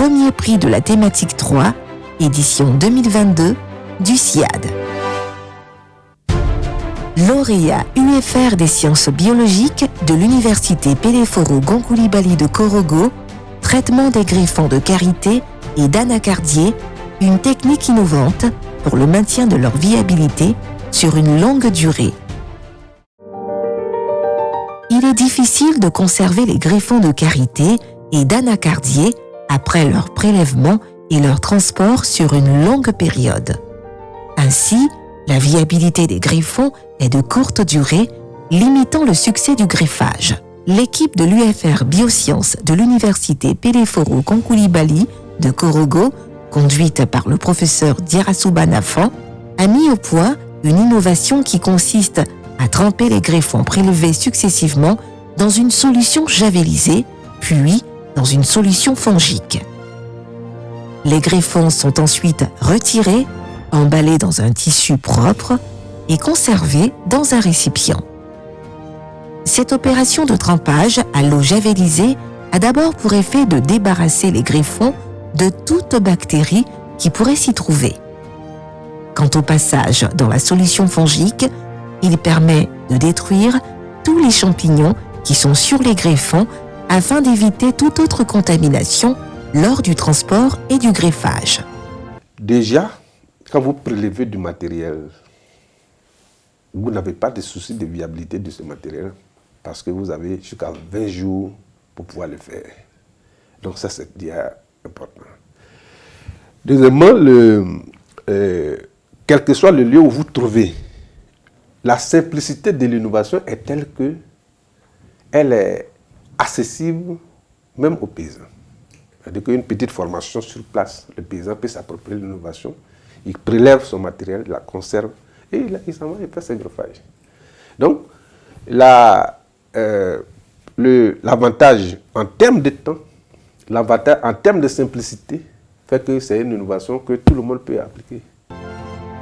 premier prix de la thématique 3, édition 2022, du SIAD. Lauréat UFR des sciences biologiques de l'Université Péléphoro-Gonkoulibaly de Korogo, traitement des greffons de carité et d'anacardier, une technique innovante pour le maintien de leur viabilité sur une longue durée. Il est difficile de conserver les greffons de carité et d'anacardier après leur prélèvement et leur transport sur une longue période. Ainsi, la viabilité des greffons est de courte durée, limitant le succès du greffage. L'équipe de l'UFR Biosciences de l'Université Péléphoro-Gonkoulibaly de Korogo, conduite par le professeur Dierasouba Nafan, a mis au point une innovation qui consiste à tremper les greffons prélevés successivement dans une solution javélisée, puis dans une solution fongique. Les greffons sont ensuite retirés, emballés dans un tissu propre et conservés dans un récipient. Cette opération de trempage à l'eau javélisée a d'abord pour effet de débarrasser les greffons de toute bactérie qui pourrait s'y trouver. Quant au passage dans la solution fongique, il permet de détruire tous les champignons qui sont sur les greffons afin d'éviter toute autre contamination lors du transport et du greffage. Déjà, quand vous prélevez du matériel, vous n'avez pas de souci de viabilité de ce matériel parce que vous avez jusqu'à 20 jours pour pouvoir le faire. Donc ça, c'est déjà important. Deuxièmement, quel que soit le lieu où vous trouvez, la simplicité de l'innovation est telle qu'elle est accessible même aux paysans. C'est-à-dire qu'une petite formation sur place, le paysan peut s'approprier l'innovation, il prélève son matériel, il la conserve et il s'en va et fait ses greffages. Donc, l'avantage en termes de temps, l'avantage en termes de simplicité fait que c'est une innovation que tout le monde peut appliquer.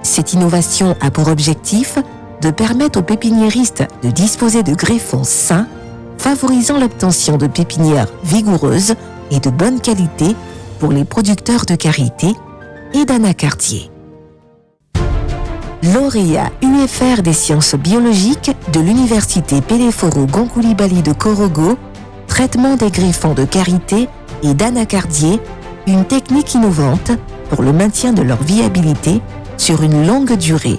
Cette innovation a pour objectif de permettre aux pépiniéristes de disposer de greffons sains, favorisant l'obtention de pépinières vigoureuses et de bonne qualité pour les producteurs de karité et d'anacardier. Lauréat UFR des sciences biologiques de l'Université Péléphoro-Gonkoulibaly de Korogo, traitement des greffons de karité et d'anacardier, une technique innovante pour le maintien de leur viabilité sur une longue durée.